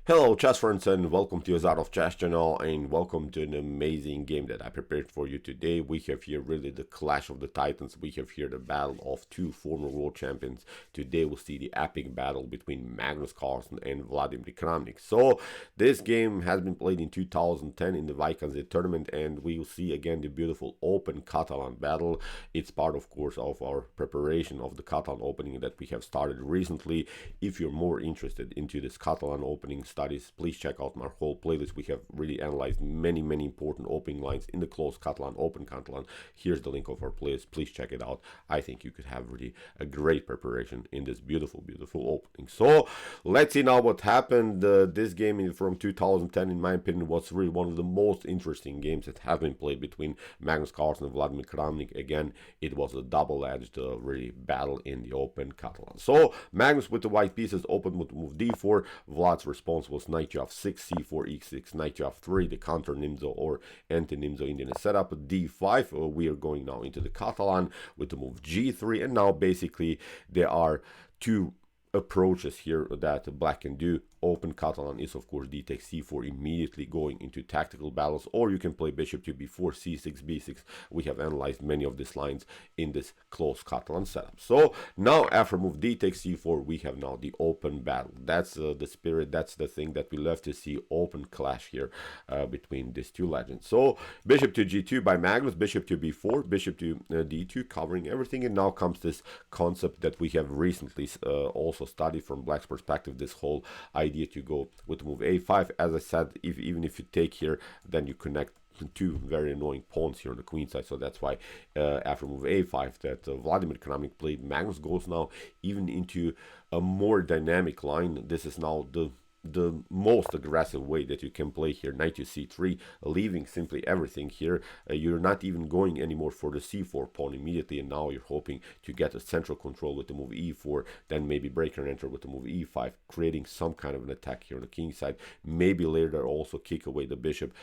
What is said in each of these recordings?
Hello chess friends and welcome to your Out of Chess channel and welcome to an amazing game that I prepared for you today. We have here really the clash of the titans. We have here the battle of two former world champions. Today we'll see the epic battle between Magnus Carlsen and Vladimir Kramnik. So this game has been played in 2010 in the Wijk tournament, and we will see again the beautiful Open Catalan battle. It's part of course of our preparation of the Catalan opening that we have started recently. If you're more interested into this Catalan opening studies, please check out my whole playlist. We have really analyzed many important opening lines in the closed Catalan, Open Catalan. Here's the link of our playlist. Please check it out. I think you could have really a great preparation in this beautiful opening. So let's see now what happened. This game from 2010, in my opinion, was really one of the most interesting games that have been played between Magnus Carlsen and Vladimir Kramnik. Again, it was a double-edged really battle in the Open Catalan. So Magnus with the white pieces opened with move d4. Vlad's response was knight to f6, c4 e6, knight to f3, the counter nimzo or anti-nimzo Indian setup. d5, we are going now into the Catalan with the move g3, and now basically there are two approaches here that black can do. Open Catalan is of course d takes c4, immediately going into tactical battles, or you can play bishop to b4, c6, b6. We have analyzed many of these lines in this closed Catalan setup. So now after move d takes c4, we have now the open battle. That's the spirit, that's the thing that we love to see, open clash here between these two legends. So bishop to g2 by Magnus, bishop to b4, bishop to d2, covering everything, and now comes this concept that we have recently also studied from black's perspective, this whole idea to go with move a5. As I said, even if you take here, then you connect two very annoying pawns here on the queen side. So that's why after move a5 that Vladimir Kramnik played. Magnus goes now even into a more dynamic line. This is now the most aggressive way that you can play here. Knight to c3, leaving simply everything here. You're not even going anymore for the c4 pawn immediately, and now you're hoping to get a central control with the move e4, then maybe break and enter with the move e5, creating some kind of an attack here on the king side. Maybe later also kick away the bishop,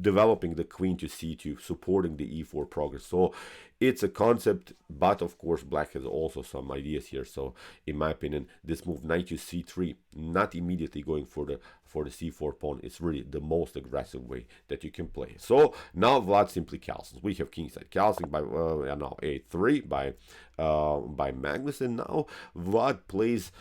developing the queen to c2, supporting the e4 progress. So it's a concept, but of course black has also some ideas here. So in my opinion, this move knight to c3, not immediately going for the c4 pawn, is really the most aggressive way that you can play. So now Vlad simply castles. We have kingside castling by now a3 by Magnus, and now Vlad plays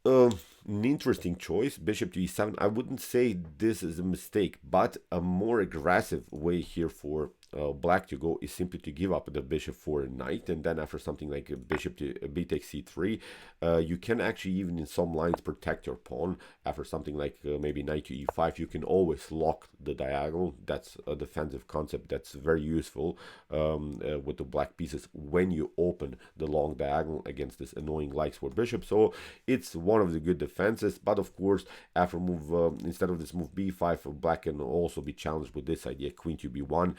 an interesting choice, bishop to e7. I wouldn't say this is a mistake, but a more aggressive way here for black to go is simply to give up the bishop for a knight, and then after something like a bishop to b takes c3, you can actually even in some lines protect your pawn. After something like maybe knight to e5, you can always lock the diagonal. That's a defensive concept that's very useful with the black pieces when you open the long diagonal against this annoying likes for bishop. So it's one of the good defenses, but of course after move instead of this move b5, black can also be challenged with this idea, queen to b1,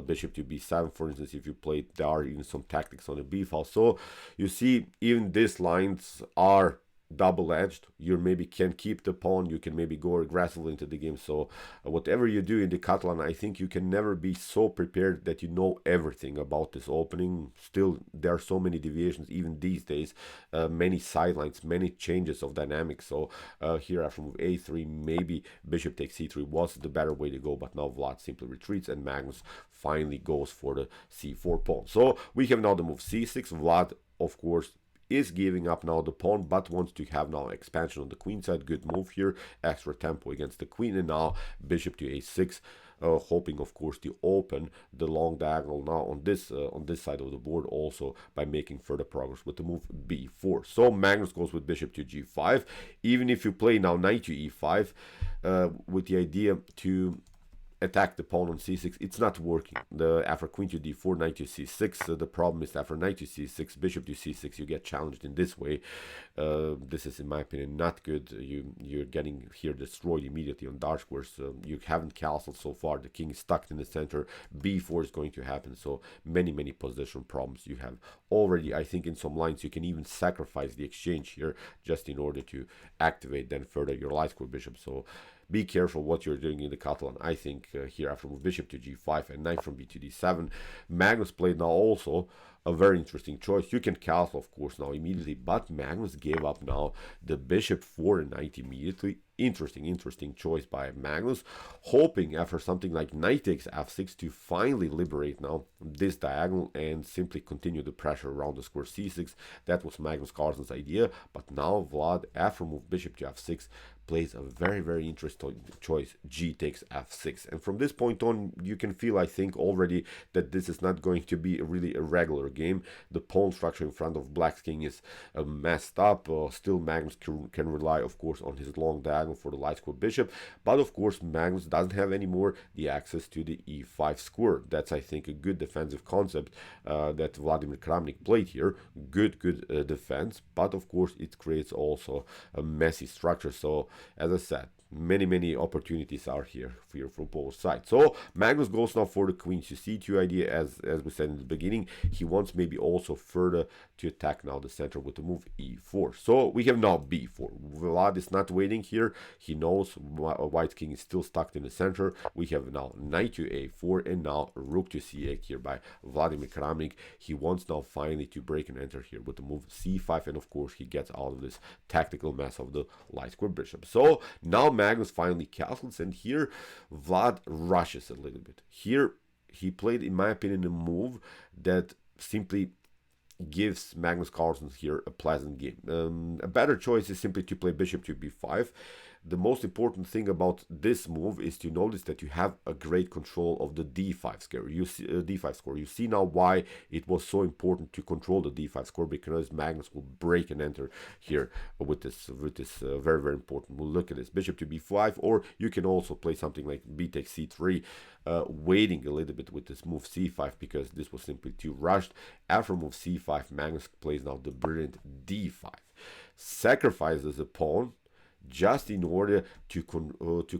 bishop to b7, for instance. If you play, there are even some tactics on the b file. So you see, even these lines are double-edged. You maybe can keep the pawn, you can maybe go aggressively into the game. So whatever you do in the Catalan, I think you can never be so prepared that you know everything about this opening. Still, there are so many deviations even these days, many sidelines, many changes of dynamics. So here after move a3, maybe bishop takes c3 was the better way to go, but now Vlad simply retreats and Magnus finally goes for the c4 pawn. So we have now the move c6. Vlad, of course, is giving up now the pawn, but wants to have now expansion on the queen side. Good move here, extra tempo against the queen, and now bishop to a6, hoping of course to open the long diagonal now on this side of the board, also by making further progress with the move b4. So Magnus goes with bishop to g5. Even if you play now knight to e5 with the idea to attack the pawn on c6, it's not working. After queen to d4, knight to c6, the problem is after knight to c6, bishop to c6, you get challenged in this way. This is in my opinion not good. You're getting here destroyed immediately on dark squares. You haven't castled so far, the king is stuck in the center, b4 is going to happen. So many position problems you have already. I think in some lines you can even sacrifice the exchange here just in order to activate then further your light square bishop. So be careful what you're doing in the Catalan. I think here after move bishop to g5 and knight from b to d7, Magnus played now also a very interesting choice. You can castle, of course, now immediately, but Magnus gave up now the bishop 4 and knight immediately. Interesting choice by Magnus, hoping after something like knight takes f6 to finally liberate now this diagonal and simply continue the pressure around the square c6. That was Magnus Carlsen's idea, but now Vlad, after move bishop to f6, plays a very interesting choice, g takes f6, and from this point on you can feel, I think, already that this is not going to be really a regular game. The pawn structure in front of Black's king is messed up. Still Magnus can rely, of course, on his long diagonal for the light square bishop, but of course Magnus doesn't have anymore the access to the e5 square. That's, I think, a good defensive concept that Vladimir Kramnik played here. Good defense, but of course it creates also a messy structure. So as I said, many opportunities are here for both sides. So Magnus goes now for the queen to c2 idea. As we said in the beginning, he wants maybe also further to attack now the center with the move e4. So we have now b4. Vlad is not waiting here. He knows white king is still stuck in the center. We have now knight to a4 and now rook to c8 here by Vladimir Kramnik. He wants now finally to break and enter here with the move c5, and of course he gets out of this tactical mess of the light square bishop. So now Magnus finally castles, and here Vlad rushes a little bit. Here he played, in my opinion, a move that simply gives Magnus Carlsen here a pleasant game. A better choice is simply to play bishop to b5. The most important thing about this move is to notice that you have a great control of the d5 square. D5 score. You see now why it was so important to control the d5 score, because Magnus will break and enter here with this very important move. Look at this, bishop to b5, or you can also play something like b takes c3, waiting a little bit with this move c5 because this was simply too rushed. After move c5, Magnus plays now the brilliant d5, sacrifices a pawn just in order to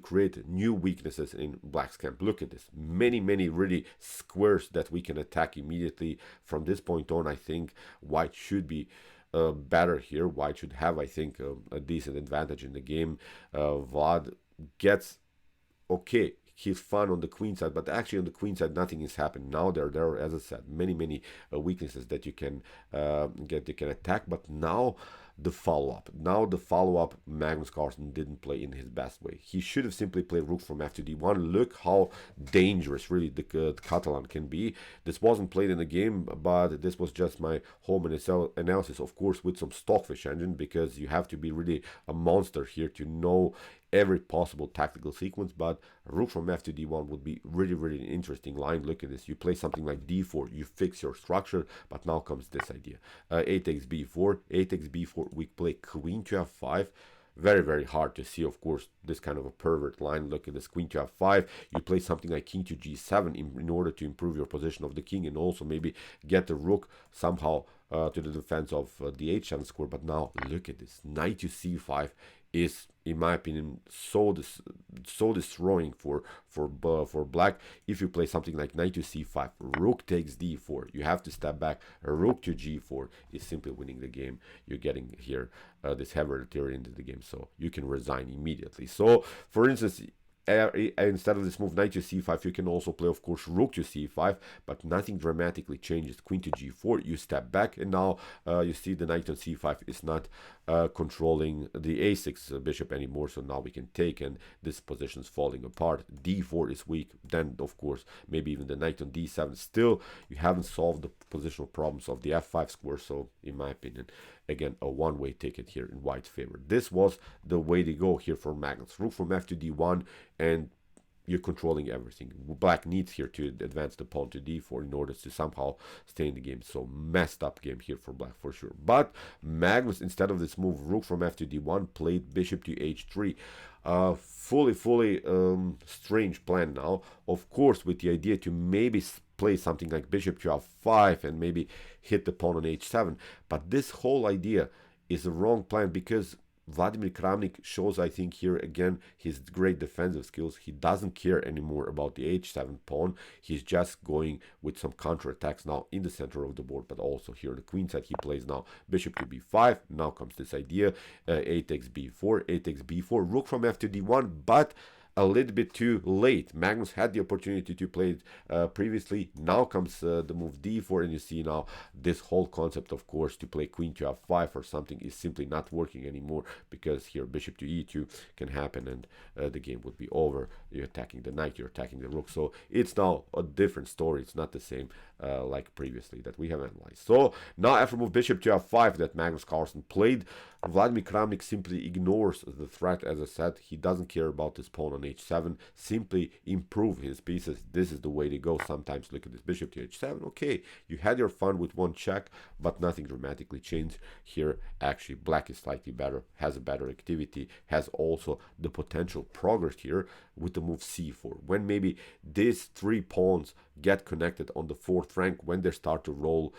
create new weaknesses in Black's camp. Look at this, many really squares that we can attack immediately. From this point on, I think White should be better here. White should have, I think, a decent advantage in the game. Vlad gets okay. He's fun on the queen side, but actually on the queen side nothing is happening. Now there are, as I said, many weaknesses that you can attack, but now the follow-up, Magnus Carlsen didn't play in his best way. He should have simply played rook from f to d1. Look how dangerous really the Catalan can be. This wasn't played in the game, but this was just my home analysis, of course, with some stockfish engine, because you have to be really a monster here to know every possible tactical sequence. But rook from f to d1 would be really an interesting line. Look at this, you play something like d4, you fix your structure, but now comes this idea. A takes b4, we play queen to f5. Very hard to see, of course, this kind of a pervert line. Look at this, queen to f5. You play something like king to g7 in order to improve your position of the king and also maybe get the rook somehow to the defense of the h7 square. But now look at this, knight to c5 is, in my opinion, so destroying for Black. If you play something like knight to c5, rook takes d4, you have to step back. A rook to g4 is simply winning the game. You're getting here this hereditary into the game, so you can resign immediately. So, for instance, instead of this move knight to c5, you can also play, of course, rook to c5, but nothing dramatically changes. Queen to g4, you step back, and now you see the knight on c5 is not controlling the a6 bishop anymore, so now we can take, and this position is falling apart. d4 is weak, then of course maybe even the knight on d7. Still, you haven't solved the positional problems of the f5 square, so in my opinion, again, a one-way ticket here in White's favor. This was the way to go here for Magnus. Rook from f to d1, and you're controlling everything. Black needs here to advance the pawn to d4 in order to somehow stay in the game. So messed up game here for Black for sure. But Magnus, instead of this move rook from f to d1, played bishop to h3. Fully strange plan now. Of course, with the idea to maybe play something like bishop to f5 and maybe hit the pawn on h7. But this whole idea is a wrong plan, because Vladimir Kramnik shows, I think, here again his great defensive skills. He doesn't care anymore about the h7 pawn. He's just going with some counterattacks now in the center of the board, but also here on the queen side. He plays now bishop to b5. Now comes this idea, a takes b4, rook from f to d1, but a little bit too late. Magnus had the opportunity to play it previously. Now comes the move d4, and you see now this whole concept, of course, to play queen to f5 or something is simply not working anymore, because here bishop to e2 can happen, and the game would be over. You're attacking the knight, you're attacking the rook, so it's now a different story. It's not the same like previously that we have analyzed. So now after move bishop to f5 that Magnus Carlsen played, Vladimir Kramnik simply ignores the threat. As I said, he doesn't care about his pawn on h7, simply improve his pieces. This is the way to go. Sometimes look at this bishop to h7. Okay, you had your fun with one check, but nothing dramatically changed here. Actually, black is slightly better, has a better activity, has also the potential progress here with the move c4. When maybe these three pawns get connected on the fourth rank, when they start to roll,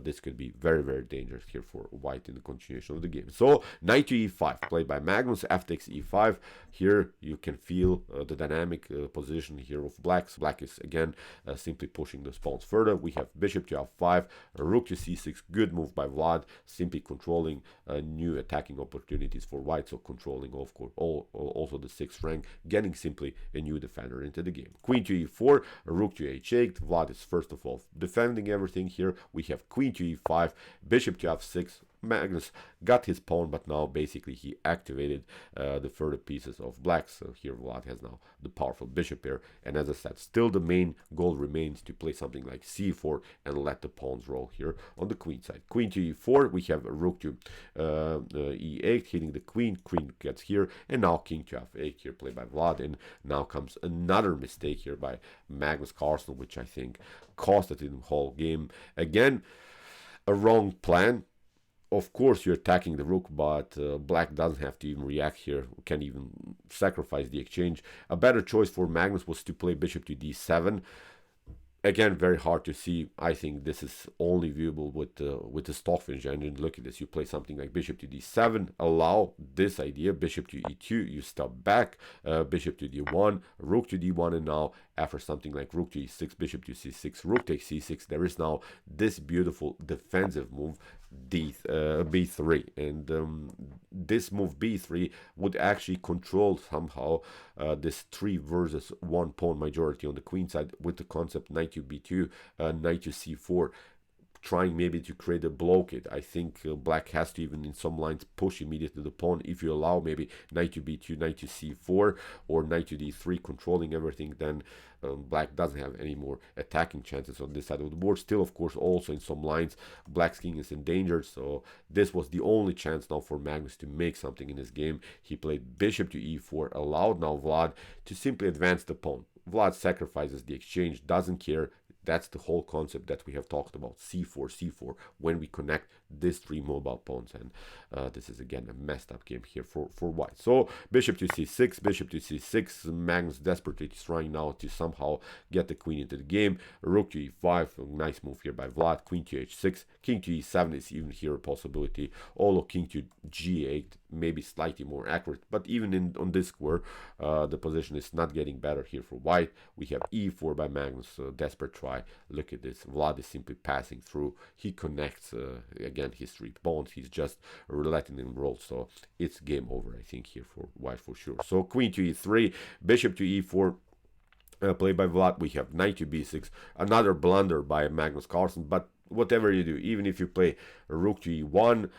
this could be very, very dangerous here for white in the continuation of the game. So knight to e5 played by Magnus, f takes e5. Here you can feel the dynamic position here of blacks. Black is again simply pushing the pawns further. We have bishop to f5, rook to c6. Good move by Vlad, simply controlling new attacking opportunities for white, so controlling of course also the sixth rank, getting simply a new defender into the game. Queen to e4, rook to h8. Vlad is first of all defending everything here. We have queen to e5, bishop to f6. Magnus got his pawn, but now basically he activated the further pieces of black. So here Vlad has now the powerful bishop pair, and as I said, still the main goal remains to play something like c4 and let the pawns roll here on the queen side. Queen to e4, we have a rook to e8 hitting the queen. Queen gets here, and now king to f8 here played by Vlad, and now comes another mistake here by Magnus Carlsen, which I think costed him the whole game. Again, a wrong plan. Of course, you're attacking the rook, but black doesn't have to even react here, can even sacrifice the exchange. A better choice for Magnus was to play bishop to d7. Again, very hard to see. I think this is only viewable with the Stockfish engine. Look at this. You play something like bishop to d7, allow this idea, bishop to e2, you step back, bishop to d1, rook to d1, and now after something like rook to e6, bishop to c6, rook takes c6, there is now this beautiful defensive move, b3, and this move b3 would actually control somehow this 3 versus 1 pawn majority on the queen side with the concept knight to b2, knight to c4, trying maybe to create a blockade. I think black has to even in some lines push immediately the pawn. If you allow maybe knight to b2, knight to c4, or knight to d3 controlling everything, then black doesn't have any more attacking chances on this side of the board. Still, of course, also in some lines black's king is in danger, so this was the only chance now for Magnus to make something in this game. He played bishop to e4, allowed now Vlad to simply advance the pawn. Vlad sacrifices the exchange, doesn't care. That's the whole concept that we have talked about, c4, c4, when we connect these 3 mobile pawns, and this is again a messed up game here for white. So bishop to c6, bishop to c6, Magnus desperately trying now to somehow get the queen into the game, rook to e5, a nice move here by Vlad, queen to h6, king to e7 is even here a possibility, although king to g8 maybe slightly more accurate, but even on this square, the position is not getting better here for white. We have e4 by Magnus, desperate try. Look at this, Vlad is simply passing through. He connects again his 3 pawns. He's just letting them roll, so it's game over I think here for white for sure. So queen to e3, bishop to e4 played by Vlad. We have knight to b6, another blunder by Magnus Carlsen, but whatever you do, even if you play rook to e1,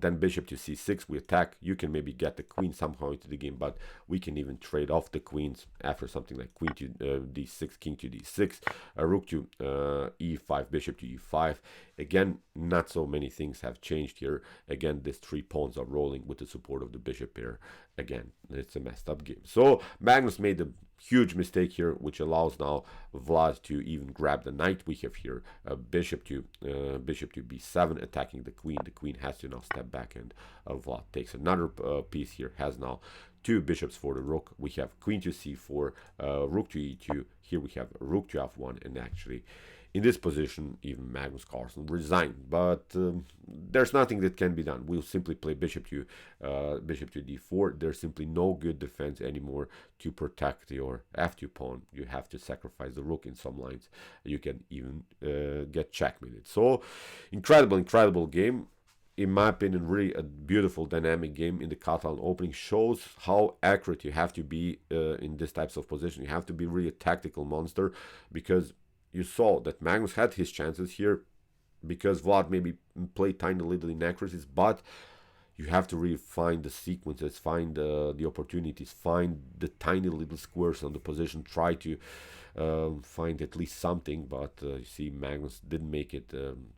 then bishop to c6, we attack. You can maybe get the queen somehow into the game, but we can even trade off the queens after something like queen to d6, king to d6, rook to e5, bishop to e5. Again, not so many things have changed here. Again, these 3 pawns are rolling with the support of the bishop pair. Again, it's a messed up game. So Magnus made a huge mistake here, which allows now Vlad to even grab the knight. We have here bishop to b7, attacking the queen. The queen has to now step back, and Vlad takes another piece here, has now 2 bishops for the rook. We have queen to c4, rook to e2. Here we have rook to f1, and actually in this position even Magnus Carlsen resigned, but there's nothing that can be done. We'll simply play bishop to d4. There's simply no good defense anymore to protect your f2 pawn. You have to sacrifice the rook in some lines. You can even get checkmated. So incredible game. in my opinion, really a beautiful dynamic game in the Catalan opening. Shows how accurate you have to be in these types of position. You have to be really a tactical monster, because you saw that Magnus had his chances here, because Vlad maybe played tiny little inaccuracies, but you have to really find the sequences, find the opportunities, find the tiny little squares on the position, try to find at least something. But you see, Magnus didn't make it,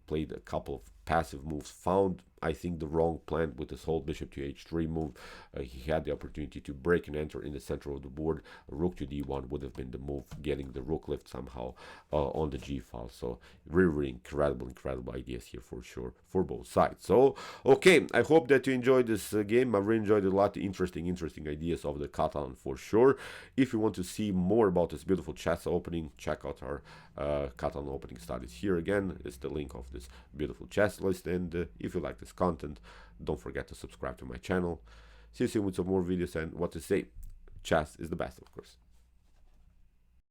played a couple of passive moves, found, I think, the wrong plan with this whole bishop to h3 move. He had the opportunity to break and enter in the center of the board. Rook to d1 would have been the move, getting the rook lift somehow on the g file. So really incredible ideas here for sure for both sides. So okay, I hope that you enjoyed this game. I really enjoyed a lot. Interesting ideas of the Catalan for sure. If you want to see more about this beautiful chess opening, check out our Catalan opening studies. Here again is the link of this beautiful chess list. And if you like this content, don't forget to subscribe to my channel. See you soon with some more videos, and what to say, chess is the best, of course.